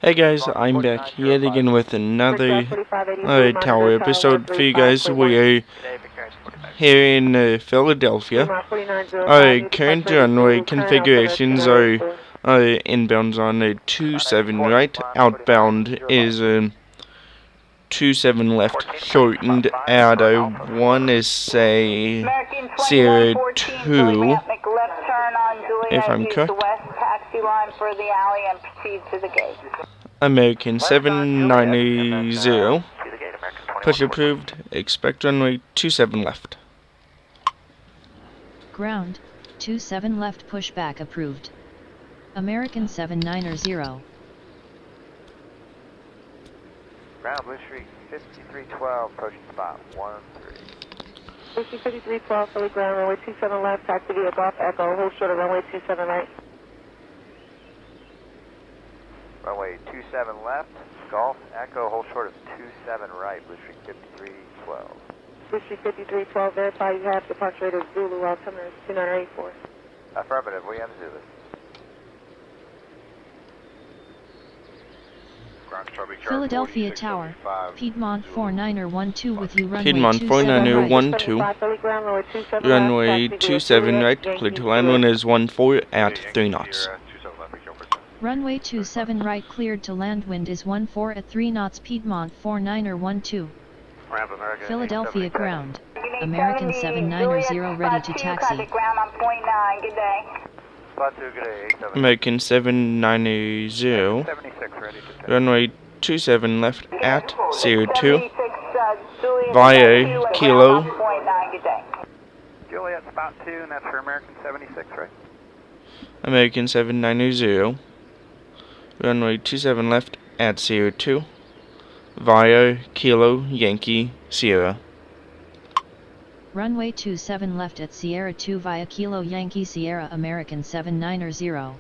Hey guys, I'm back yet again with another tower episode for you guys. We are here in Philadelphia. Our current runway configurations are inbounds on 27 right, outbound is 27 left, shortened at 1 is say 02, if I'm correct. American 790, push approved, expect runway 27 left. Ground, 27 left pushback approved. American 790. Ground, Blue Street 5312, approaching spot 13. Blue Street 5312, fully ground, runway 27 left, taxi via Golf Echo, hold short of runway 27 right. Runway 27 left, Golf Echo, hold short of 27 right, Blue Street 5312. Blue Street 5312, verify you have departure rate of Zulu, altimeter 2984. Affirmative, we have Zulu. Philadelphia Tower, Piedmont 49er12 with you runway Piedmont 49er12, runway 27 right, clear to land when is 14 at 3 knots. Runway 27 right cleared to land, wind is 14 at 3 knots, Piedmont 49er12. Philadelphia ground, American 790 ready to taxi. American 790, runway 27 left at 02, via Kilo. Juliet, spot 2, and that's for American 76, right? American 790, runway 27 left at 02, via Kilo Yankee Sierra. Runway 27 left at Sierra 2 via Kilo Yankee Sierra, American 790.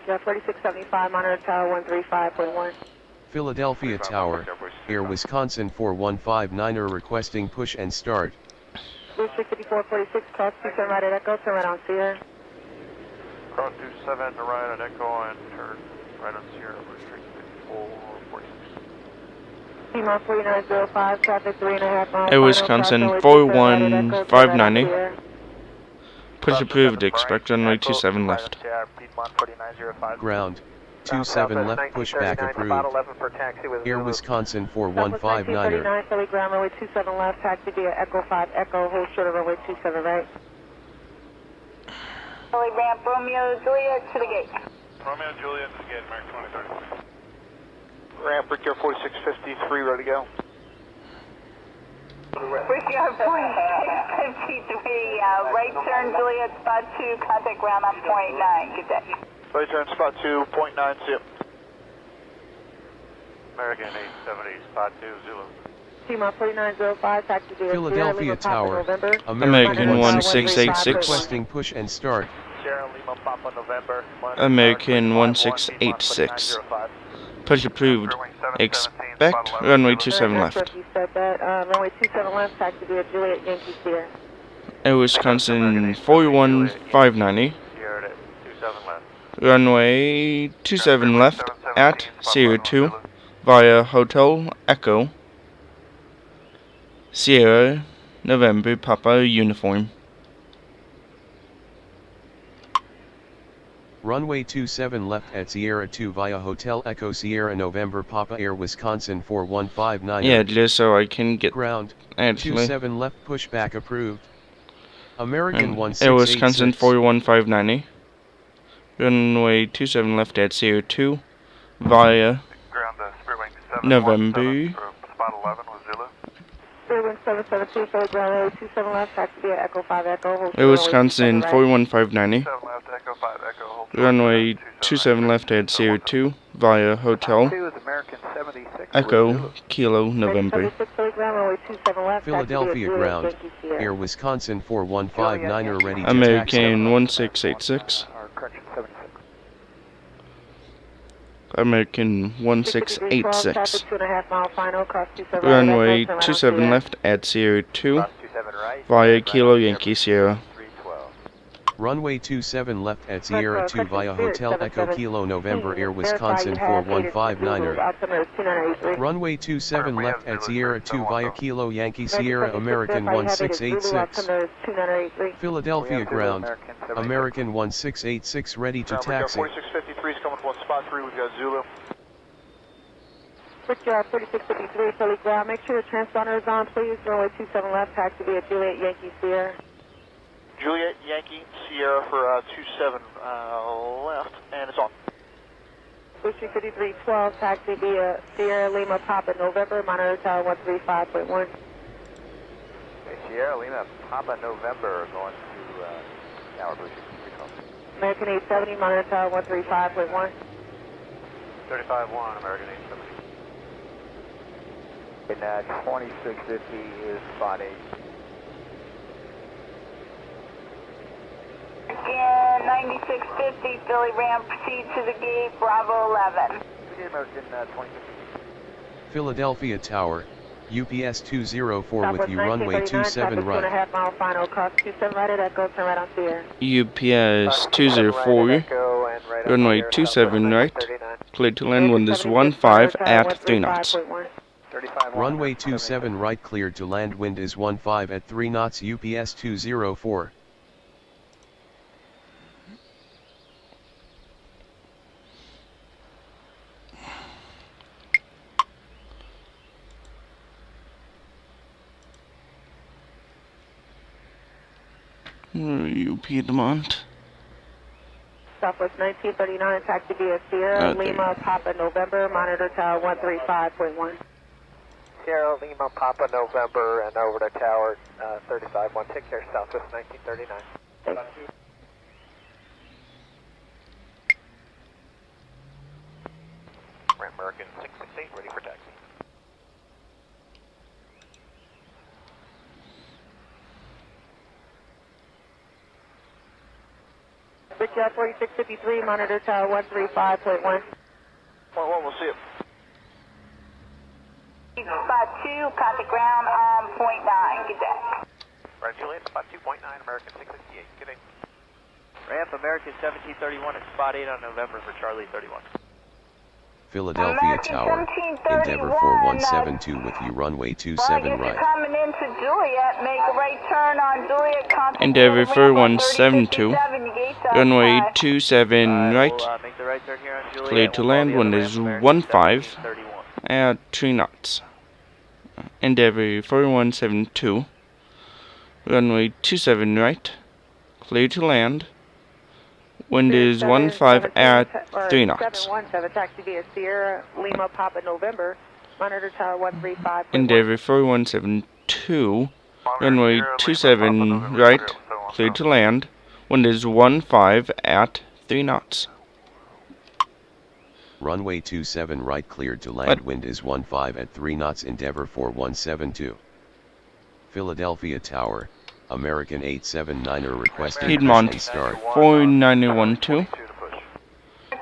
Jet 4675, monitor tower 135.1. Philadelphia Tower, Air Wisconsin 4159er requesting push and start. Blue Street 5446, cross 27 right at Echo, turn right on Sierra. Cross 27 to right on Echo and turn right on Sierra, Blue Street 5446. Piedmont 4905, traffic 3.5 miles. Air Wisconsin 41590. Push approved, expect runway 27 left. Ground, 27 left pushback approved. Air Wisconsin 4159er. Philly ground, runway 27 left, taxi via Echo 5 Echo, hold short of runway 27 right. Philly ramp, Romeo Juliet to the gate. Romeo Juliet to the gate, American 2030. Ramp, Brickyard 4653, ready to go. Brickyard 4653, right turn Juliet, spot 2, contact ground on point 9, good day. Right turn, spot 2, point 9, see you. American 870, spot 2, Zulu. Piedmont 4905, taxi via Philadelphia Tower, American 1686. requesting push and start. Sierra Lima Papa November. American 1686. Push approved, expect runway 27 left. Runway 27 left, taxi via Juliet Yankee Sierra. Air Wisconsin 41590, Sierra 27 left. runway 27 left at Sierra 2 via Hotel Echo Sierra November Papa uniform. Runway 27 left at Sierra 2 via Hotel Echo Sierra November Papa Air Wisconsin 4159. Yeah, just so I can get ground. actually. 27 left pushback approved. American 1686. Air Wisconsin 41590. Runway 27 left at Sierra 2 via Ground, Spearwing 7. November. Spot 11 with Zulu. Spearwing 772, Philly ground, runway 27 left, taxi via Echo 5 Echo, hold short, Air Wisconsin runway 41590. 7 left, Echo 5 Echo, hold short. Runway 27 left at 02 via Hotel 2 is American 76. Echo Kilo November. 76, Philly ground, runway 27 left, Philadelphia taxi via ground, Yankee Sierra. Air Wisconsin 4159er ready to American 1686. Our correction 76. American 1686. Traffic 2.5 mile final, cross 27 right, Runway Echo, turn right on 27 Sierra. left at 02 Cross 27 right. via Kilo Yankee Sierra. 312. Runway 27 left at Sierra 2 via Hotel Echo Kilo November Air Wisconsin 4159er. Runway 27 left at Sierra 2 via Kilo Yankee Sierra American 1686. Philadelphia ground, American 1686 ready to taxi. 4653 is coming from spot 3, we've got Zulu. Switchyard 4653, Philly ground. Make sure the transponder is on, please. Runway 27 left, taxi via Juliet Yankee Sierra. Juliet Yankee Sierra for 27 left, and it's on. Switchy 5312, taxi via Sierra Lima Papa November, monitor tower 135.1. Okay, Sierra Lima Papa November going to tower blue 312. American 870, monitor tower 135.1. 35-1, American 870. And 2650 is spot 8. Again, 9650, Philly ramp, proceed to the gate, Bravo 11. American 2050. Philadelphia Tower, UPS 204 with you runway 27 right. 2.5 mile final, cross 27 right at Echo, turn right on Sierra. UPS 204, runway 27 right, clear to land wind is 15 at 3 knots. Runway 27 right cleared to land wind is 15 at 3 knots UPS 204. UP Piedmont. Southwest 1939, taxi via Sierra Lima Papa November, monitor tower 135.1. Sierra Lima Papa November and over to tower 35-1. Take care, Southwest 1939. Thanks. American 668, ready for taxi. Switchyard 4653, monitor tower 135.1. Point 1, we'll see it. Spot 2, contact ground on point 9. Good day. Right, Juliet, spot 2.9, American 668. Good day. Ramp American 1731 at spot 8 on November for Charlie 31. Philadelphia American Tower, 1731, Endeavor 4172 with you runway 27 Well, right. coming into Juliet, make a right turn on Juliet, contact Endeavor Juliet, 4172, 3057, your gate's runway outside. 27 right, We'll make the right turn here on Juliet. clear to land wind is 15 at 3 knots. Endeavor 4172, runway 27 right, clear to land, wind is 15 at 3 knots. 717, taxi via Sierra Lima Papa November, monitor tower 135.1. Endeavor 4172, runway 27 right, clear to land, wind is 15 at 3 knots. Runway 27 right cleared to land wind is 15 at 3 knots Endeavor 4172. Philadelphia Tower, American 879er requesting Piedmont push and start. 4912,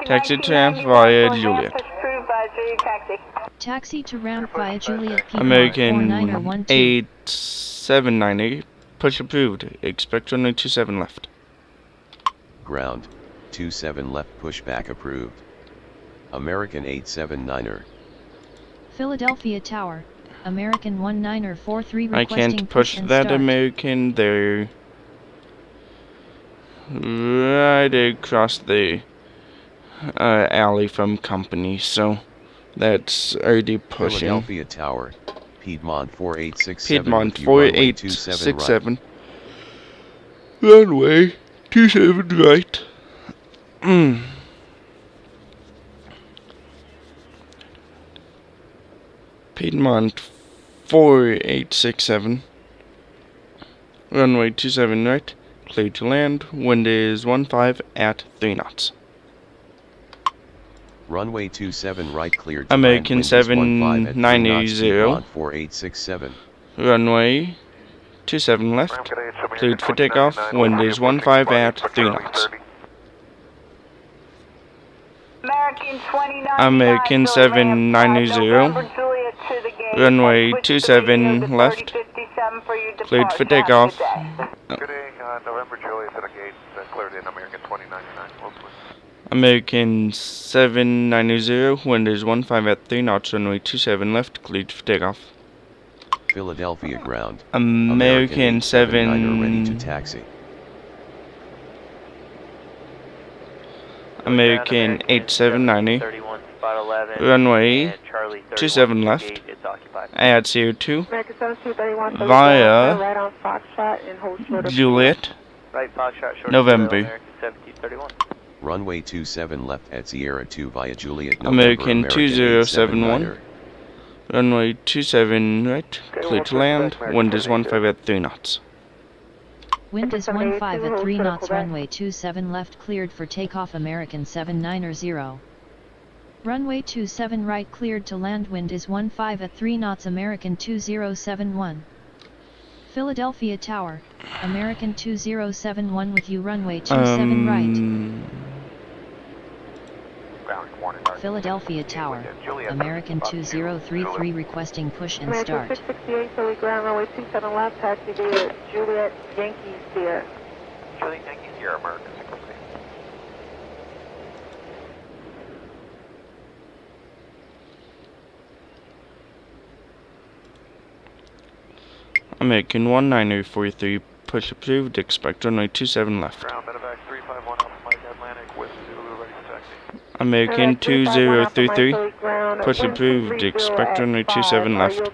taxi to ramp via Juliet. Approved by Juliet Taxi. Taxi to ramp via Juliet Piedmont American 4912. 8790, push approved, expect runway 27 left. Ground, 27 left pushback approved. American 879er. Philadelphia Tower, American 1943 I requesting can't push and that start. American, they're right across the alley from company, so that's already pushing. Philadelphia Tower, Piedmont 4867 Piedmont with you runway 27 right. 4867, runway 27 right. Piedmont 4867. Runway 27 right, clear to land. Wind is 15 at 3 knots. Runway 27 right, cleared to American land. Wind is 15 at 3 knots, 790. 4867. Runway 27 left, cleared for takeoff. Wind is 15 at 3 knots. American 790. Runway 27 left, cleared for takeoff. Good day, November Juliet at a gate, cleared in American 2099. American 790, wind is 15 at 3 knots, runway 27 left, cleared for takeoff. Philadelphia ground. American 7 ready to taxi. American 8790, runway 27 left, add CO2 via Juliet, November. Runway 27 left at Sierra 2 via Juliet, November. American 2071, runway 27 right, clear to land. Wind is 15 at 3 knots. Wind is 15 at 3 knots, runway 27 left, cleared for takeoff. American 790. Runway 27 right, cleared to land. Wind is 15 at 3 knots, American 2071. Philadelphia Tower, American 2071 with you, runway 27 right. Philadelphia Tower, American 2033 requesting push and start. 668, Philly ground, runway 27 left, taxi via Juliet Yankee Sierra. Juliet Yankee Sierra, American 668. American 1943, push approved, expect runway 27 left. Ground, medevac 351 Alpha Mike Atlantic with Zulu ready for taxi. American 2033, push approved, expect runway 27 left.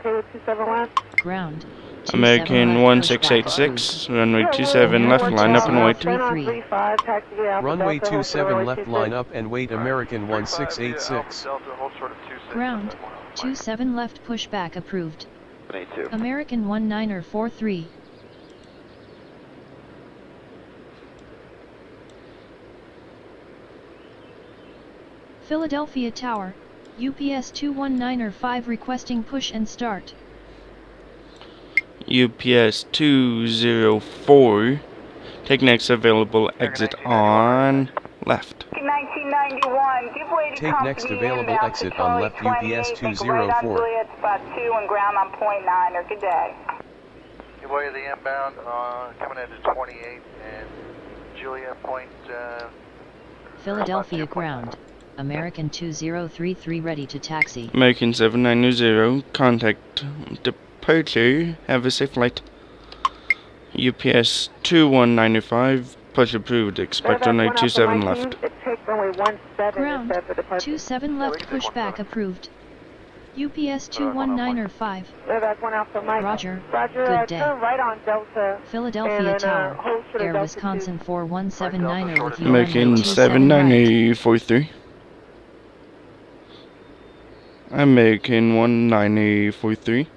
Ground. American 1686, runway 27 left, line up and wait. Runway 27 left, line up and wait. American 1686. Ground. 27 left, pushback approved. American 1943. Philadelphia Tower, UPS 21905 requesting push and start. UPS 204, take next available exit on left. 1991, give way to Take next available exit on left, UPS 204. Juliet spot 2 and ground on point 9, or good day. Give way to the inbound, coming into 28 and Juliet point. Philadelphia ground, American 2033 ready to taxi. American 790, contact departure, have a safe flight. UPS 2195, push approved, expect runway 27 left. Ground, 27 left, pushback approved. UPS 21905. Roger, good day. Philadelphia Tower, Air Wisconsin 4179 with you. American 79043. American 1943.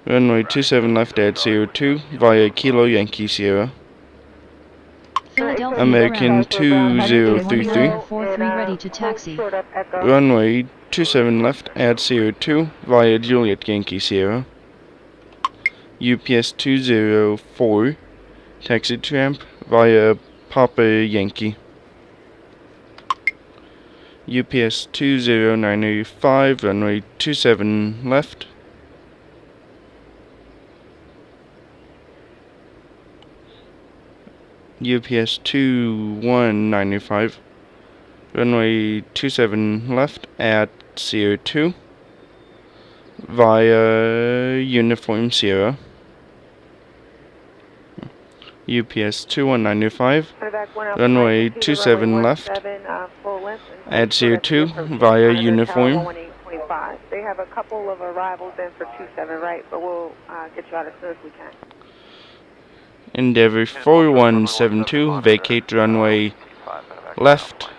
Runway 27 left at CO2 via Kilo Yankee Sierra. American 2033. Ready to taxi. Runway 27 left at CO2 via Juliet Yankee Sierra. UPS 204, taxi to ramp via Papa Yankee. UPS 20985, runway 27 left. UPS 2195, runway 27 left at CO2 via Uniform Sierra. UPS 2195, runway 27 left at CO2 via Uniform. They have a couple of arrivals in for 27 right, but we'll get you out as soon as we can. Endeavour 4172, vacate runway left.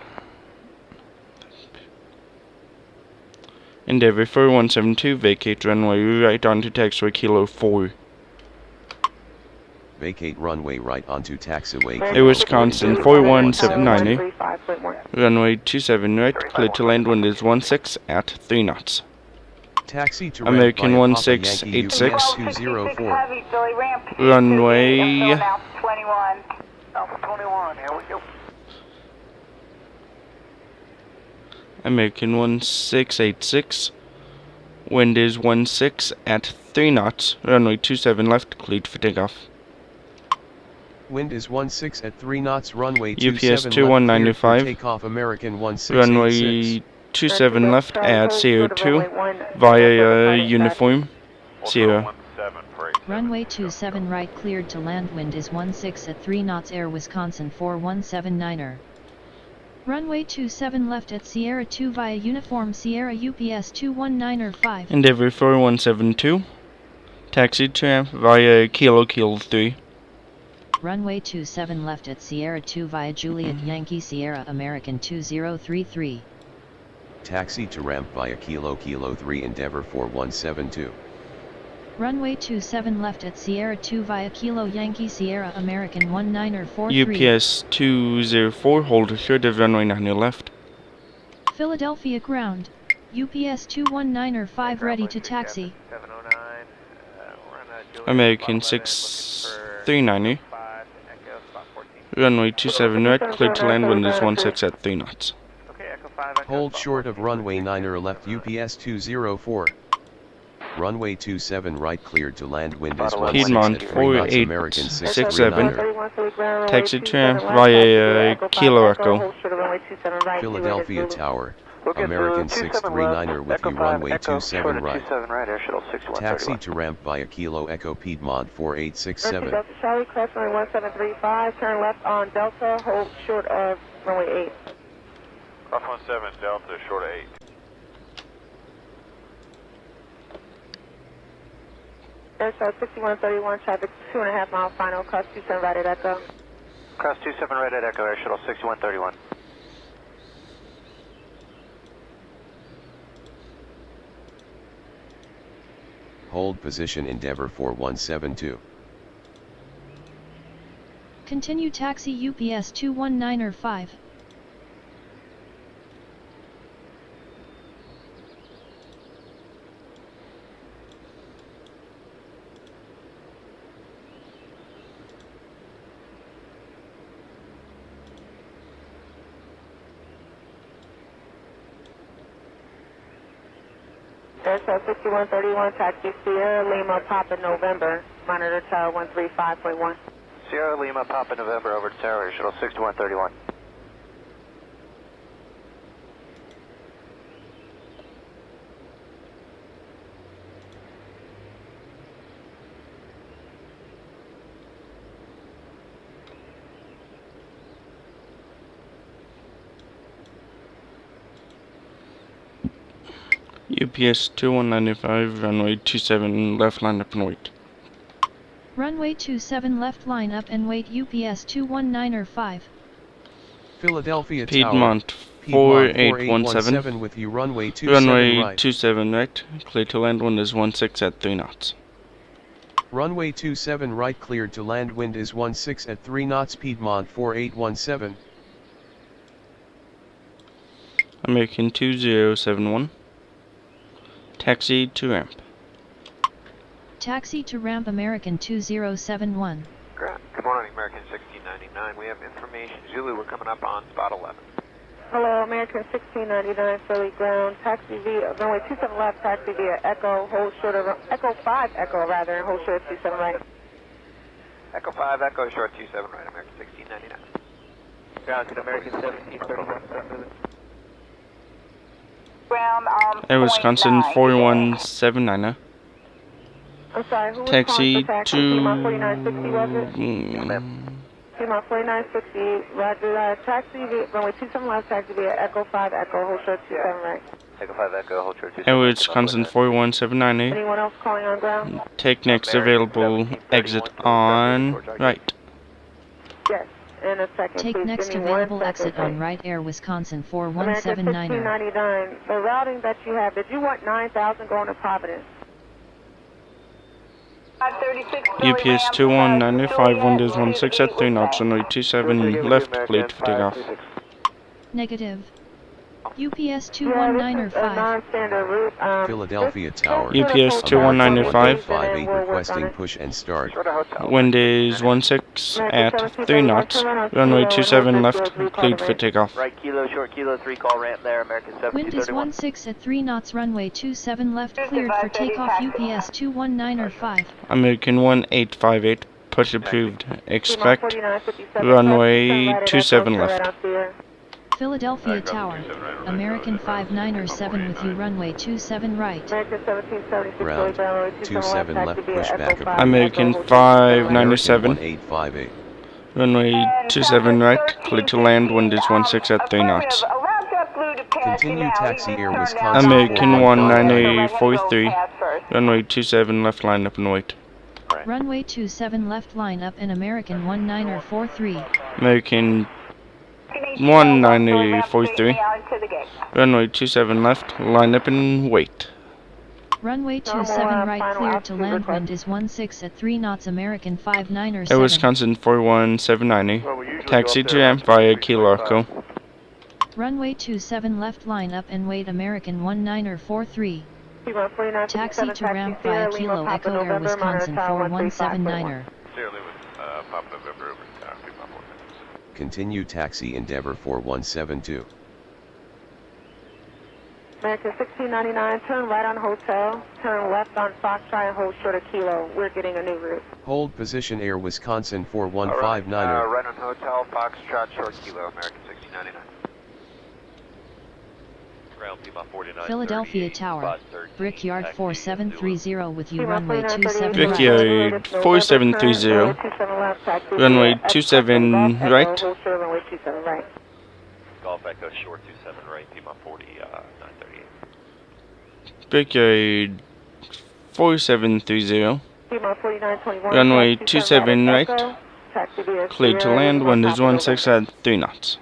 Endeavour 4172, vacate runway right onto taxiway Kilo 4. Vacate runway right onto taxiway. Air Wisconsin 4179, runway 27 right, clear to land, wind is 16 at 3 knots. Taxi to American ramp via 1686, Papa Yankee UPS 204. runway Alpha 21. Alpha 21, here we go. American 1686, wind is 16 at 3 knots, runway 27 left, cleared for takeoff. Wind is 16 at 3 knots, runway UPS 27 2195, takeoff American 1686. runway 27 left at Sierra 2 via uniform Sierra. Runway 27 right cleared to land, wind is 16 at 3 knots, Air Wisconsin 4179er. Runway 27 left at Sierra 2 via uniform Sierra UPS 219er5. Endeavour 4172, taxi to ramp via Kilo 3. Runway 27 left at Sierra 2 via Juliet Yankee Sierra American 2033. Taxi to ramp via Kilo 3 Endeavour 4172. Runway 27 left at Sierra 2 via Kilo Yankee Sierra American 19er43. UPS 204, hold assured of runway 90 left. Philadelphia ground. UPS 219er5 ready to taxi. 709, American 6390, runway 27 right, clear to land, wind is 16 at 3 knots. Okay, Echo 5, Echo Hold short of runway 9er left UPS 204. Runway 27 right cleared to land, wind is 16 Piedmont at 3 knots, American 4867, 639er. taxi to ramp via Kilo Echo. Philadelphia Tower, American 639er with you, runway 27 right. Taxi to ramp via Kilo Echo Piedmont 4867. Delta Charlie, cross runway 1735, turn left on Delta, hold short of runway 8. Cross 17 Delta, short of 8. Airshow 6131, traffic 2.5 mile final, cross 27 right at Echo. Cross 27 right at Echo, Air Shuttle 6131. Hold position Endeavour 4172. Continue taxi UPS 219er5. Airshow 6131, taxi Sierra Lima, Papa November, monitor tower 135.1. Sierra Lima, Papa November, over to Tower, Air Shuttle 6131. UPS 2195, runway 27 left, line up and wait. Runway 27 left, line up and wait, UPS 219er5. Philadelphia Piedmont Tower, 4817, with you, runway 27 runway right. 27 right, clear to land, wind is 16 at 3 knots. Runway 27 right cleared to land, wind is 16 at 3 knots, Piedmont 4817. American 2071, taxi to ramp. Taxi to ramp American 2071. Good morning, American 1699. We have information. Zulu, we're coming up on spot 11. Hello, American 1699, Philly ground, taxi via, runway 27 left, taxi via Echo, hold short of, Echo 5 Echo rather, and hold short of 27 right. Echo 5, Echo, short 27 right, American 1699. Ground to American 1731. Ground, Air Wisconsin 4179, I'm sorry, who was taxi calling for taxi? to... Piedmont 4960, was it? Piedmont 4960, roger, taxi via, runway 27 left, taxi via Echo 5 Echo, hold short 27 right. Echo 5, Echo, hold short 27 Air right. Wisconsin 41798, Anyone else calling on ground? take next available exit on right. Yes. in a second. Take please. next Give me 1 available exit second, on please. right Air Wisconsin American 4179er. 1699, the routing that you have, did you want 9,000 going to Providence? 536 UPS 2195, Windows 16 at 3 knots, runway 27 left, cleared for takeoff. Negative. UPS Yeah, this 219 or is a 5. non-standard route. Philadelphia Tower. UPS American 21905, 158 requesting push and start. wind is 16 at 3 knots, runway 27 left, cleared for takeoff. Right kilo, short kilo, 3 call ramp there, American Wind is 7231. 16 at 3 knots, runway 27 left, cleared for takeoff. UPS 219 or 5. American 1858, push approved, expect runway 27 left. Philadelphia Tower. American 597 with you, runway 27 right. American 1776, Ground. 27 left, push back approach. American 597, 1858. runway 27 right, cleared to land, wind is 16 at 3 knots. Continue taxi Air Wisconsin. American 4159. 1943, runway 27 left, line up and wait. Runway 27 left, line up, and American 1943. American 1943, runway 27 left, line up and wait. Runway 27 right, cleared to land, wind is 16 at 3 knots. American 597. Air Wisconsin 41790, taxi to ramp via Kilo Echo. Runway 27 left, line up and wait. American 1943. Taxi to ramp via Kilo Echo, Air Wisconsin 4179er. Continue taxi Endeavor 4172. American 1699, turn right on Hotel, turn left on Foxtrot and hold short of Kilo. We're getting a new route. Hold position Air Wisconsin 4159er. Right on Hotel, Foxtrot, short kilo, American 1699. Ground Pima 49. Philadelphia Tower. Brickyard 4730 with you, runway 27 right. Brickyard 4730, runway 27 right. Golf Echo, short 27 right, Pima 40, 938. Brickyard 4730, runway 27 right, cleared to land, wind is 16 at 3 knots.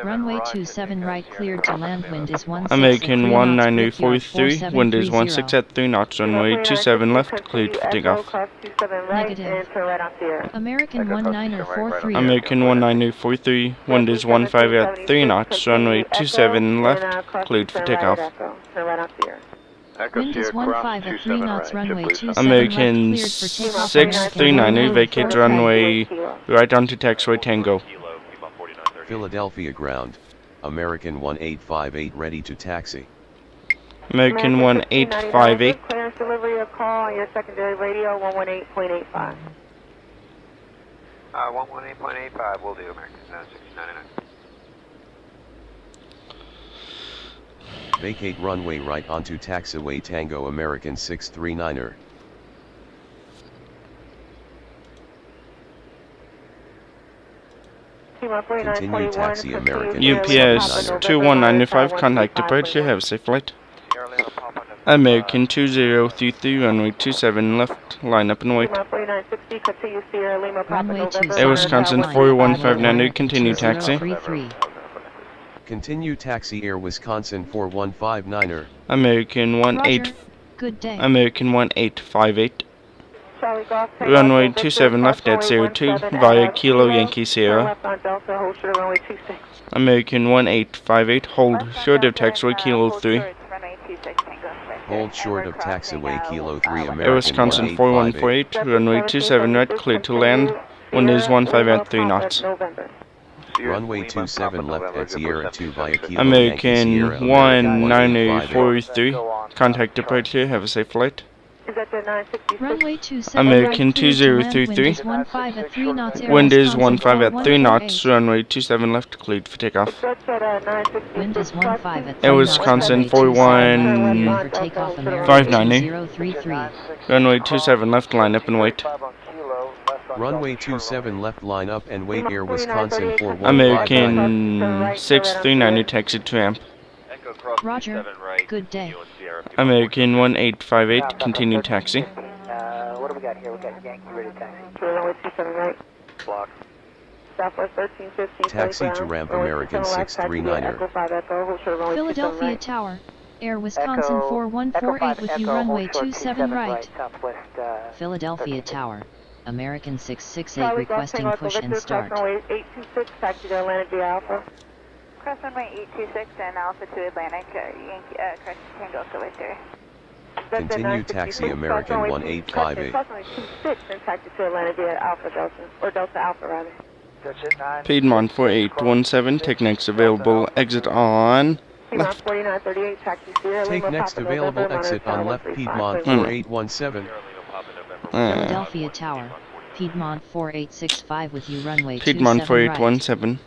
Runway 27 right, cleared to land, wind is 16 American at 1943, wind is 16 at 3 knots, runway 27 left, cleared for takeoff. Negative. American 1943. American 1943, wind is 15 at 3 knots, runway 27 left, cleared for takeoff. Wind is 15 at 3 knots, runway 27 American left, cleared for takeoff. 639, vacate runway right onto taxiway Tango. Philadelphia ground. American 1858 ready to taxi. American 1858, Clearance delivery of call on your secondary radio 118.85. 118.85 will do, American 1699. Vacate runway right onto taxiway Tango American 639er. Continue taxi American UPS 2195, contact departure, have a safe flight. American 2033, runway 27 left, line up and wait. Runway 27 Air Wisconsin 41590, continue taxi. 33. Continue taxi Air Wisconsin 4159er. American Roger. Good day. American 1858, runway 27 left at 02 via Kilo Yankee Sierra. American 1858, hold short of taxiway Kilo 3. Hold short of taxiway Kilo 3 American Air Wisconsin 4148, runway 27 right, cleared to land, wind is 15 at 3 knots. Runway 27 left at Sierra 2 via Kilo American Yankee Sierra, 1943, contact departure, have a safe flight. Runway 27 American right, cleared to land, 2033, wind is 15 at 3 knots. Air wind is Wisconsin 15 at 3 knots, 4148. runway 27 left, cleared for takeoff. Wind is 15 at 3 Air knots. Wisconsin Runway 27 left, cleared for takeoff. American 590. 2033. Runway 27 left, line up and wait. Runway 27 left line up and wait Air Wisconsin 4159. American 6390, taxi to ramp. Roger. Good day. American 1858, continue taxi. What do we got here? We got Yankee ready taxi. Runway 27 right. Block. Southwest 1315. Taxi to ramp American 639er. Echo 5 Echo, hold short runway 27 Philadelphia right. Tower, Air Wisconsin 4148 with you runway 27 right. Philadelphia Tower, American 668 Charlie, requesting Golf push Tango, and Victor, start. cross runway 826, taxi to Atlanta via Alpha. Cross runway 826 and Alpha to Atlantic, Yankee, cross Tango, Philly 3. Continue taxi American 1858. Cross runway 26 and taxi to Atlanta via Alpha Delta, or Delta Alpha rather. Piedmont 4817, take next available exit on Piedmont left. 4938, taxi Sierra Take Lima, next Papa available November, exit monitor on left tower Piedmont 135.1. 4817. Philadelphia Tower, Piedmont 4865 with you runway Piedmont 27 right. 4817.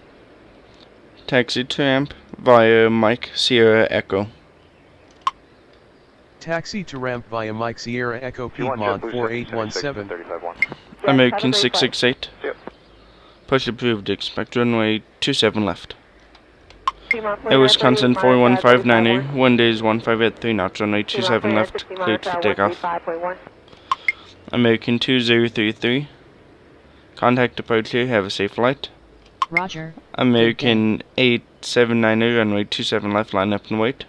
Taxi to ramp via Mike Sierra Echo. Taxi to ramp via Mike Sierra Echo Piedmont 4817. American 668. Push approved, expect runway 27 left. Air Wisconsin 4159er, wind is 1583 knots, runway 27 left, cleared for takeoff. American 2033. Contact departure, have a safe flight. Roger. American 879er, runway 27 left, line up and wait.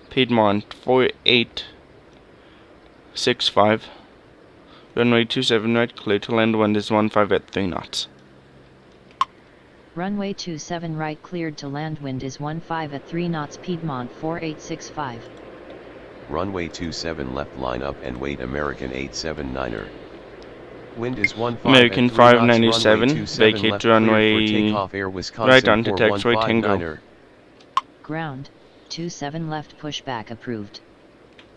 Piedmont 4865. Runway 27 right, clear to land, wind is 1583 knots. Runway 27 right cleared to land, wind is 15 at 3 knots, Piedmont 4865. Runway 27 left, line up and wait American 879er. Wind is 15 American at 3 knots, 597, runway 27 vacate left, runway cleared for takeoff, Air Wisconsin right onto taxiway 4159er. Tango. Ground, 27 left pushback approved.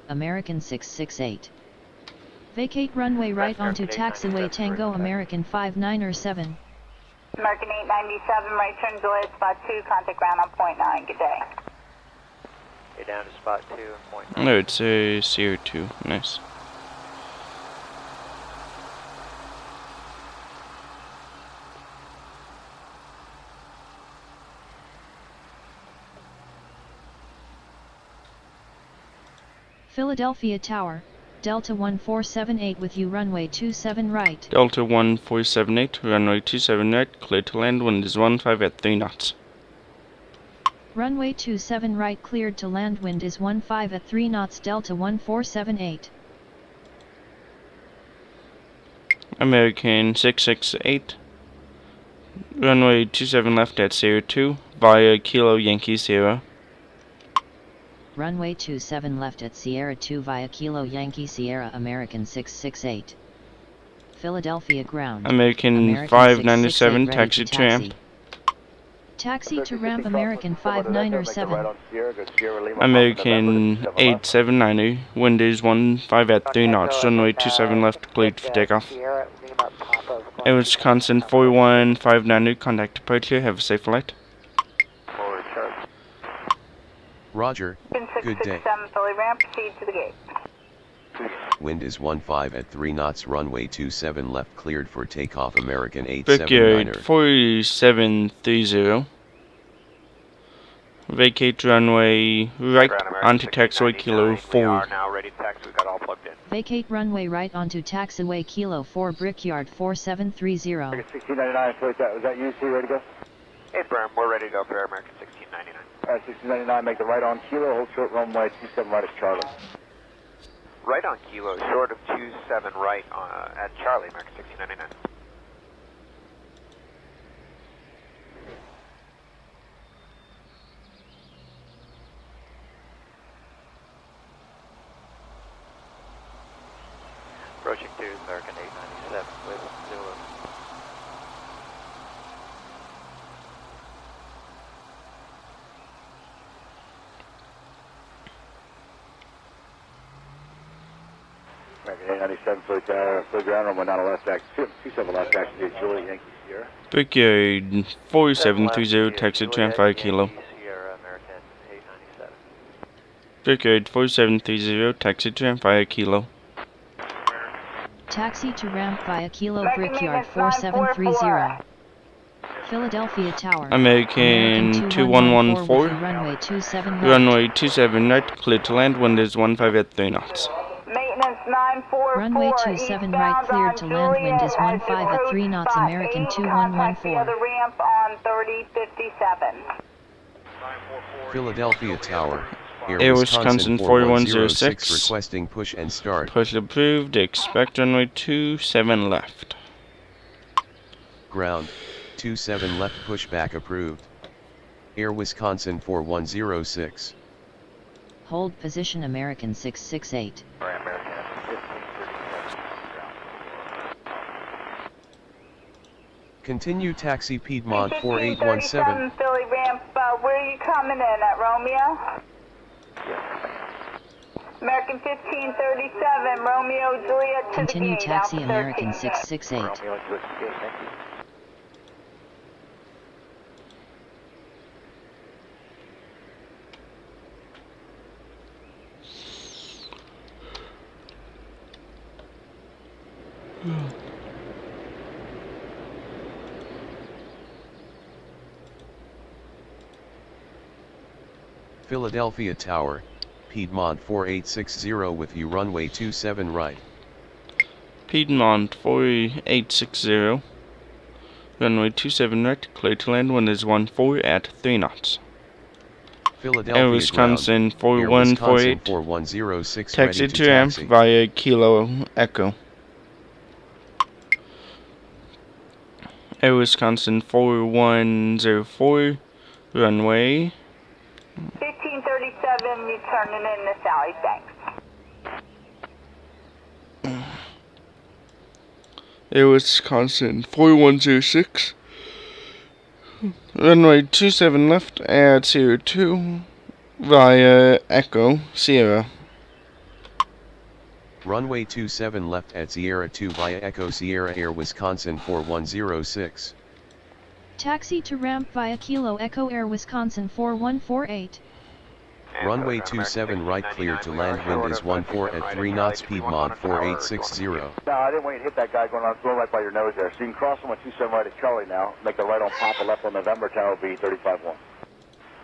American 668. Vacate runway right onto taxiway Tango, American 597. American 897, right turn delayed, spot 2, contact ground on point 9, good day. You're down to spot 2 and point 9. No, it's a Sierra 2, nice. Philadelphia Tower, Delta 1478 with you runway 27 right. Delta 1478, runway 27 right, clear to land, wind is 15 at 3 knots. Runway 27 right cleared to land, wind is 15 at 3 knots, Delta 1478. American 668. Runway 27 left at Sierra 2, via Kilo Yankee Sierra. Runway 27 left at Sierra 2 via Kilo Yankee Sierra, American 668. Philadelphia ground. American 597, taxi to ramp. Taxi to ramp, American 597. American 879er, wind is 15 at 3 knots, runway 27 left, cleared for takeoff. Air Wisconsin 4159er, contact departure, have a safe flight. Roger, good day. 667, Philly ramp, proceed to the gate. Wind is 15 at 3 knots, runway 27 left, cleared for takeoff, American Brickyard 879er. 4730. Vacate runway right onto taxiway Kilo 4. We are now ready to taxi, we got all plugged in. Vacate runway right onto taxiway Kilo 4, Brickyard 4730. 1699, so was that you, C, ready to go? Hey, Bram, we're ready to go for American 1699. Alright, 1699, make the right on Kilo, hold short runway 27 right at Charlie. Right on Kilo, short of 27 right at Charlie, American 1699. Approaching to American 897 with Zulu. American 897, full ground runway, not a left taxi, 27 left taxi to Julie, Yankee Sierra. Brickyard 4730, taxi to ramp via Kilo. Sierra, American 897. Brickyard 4730, taxi to ramp via Kilo. Taxi to ramp via Kilo, Brickyard 4730. Philadelphia Tower. American 2114. Runway 27 right. Runway 27 right, clear to land, wind is 15 at 3 knots. Maintenance 9 Runway 27 right cleared to land, wind is 15 at 3 knots, American 2114. The ramp on 3057. Philadelphia Tower, Air Wisconsin 4106. requesting push and start. Push approved. Expect runway 27 left. Ground, 27 left pushback approved. Air Wisconsin 4106. Hold position, American 668. Continue taxi Piedmont 4817. Philly ramp, where are you coming in at, Romeo? American 1537, Romeo Juliet to Continue the gate, taxi, Alpha American 13. 668. Philadelphia Tower, Piedmont 4860 with you runway 27 right. Piedmont 4860. Runway 27 right. Clear to land. Wind is 14 at 3 knots. Philadelphia Air Wisconsin ground, 4148. 4106 Taxi ready to ramp taxi. via Kilo Echo. Air Wisconsin 4104. Runway 1537, you turning in the Sally, thanks. Air Wisconsin 4106. Runway 27 left at 02 via Echo Sierra. Runway 27 left at Sierra 2 via Echo Sierra Air Wisconsin 4106. Taxi to ramp via Kilo Echo Air Wisconsin 4148. Runway 27 right cleared to land, wind is 14 at 3 knots, Piedmont 4860. No, I didn't want you to hit that guy going right by your nose there. So you can cross him on 27 right at Charlie now. Make the right on Papa, left on November, Tower B 351.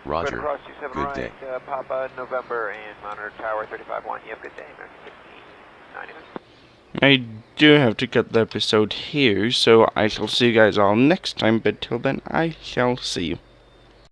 Roger. Across 27 Good right, day. Papa, November, and monitor Tower 351. You have a good day, American 1590. I do have to cut the episode here, so I shall see you guys all next time, but till then, I shall see you.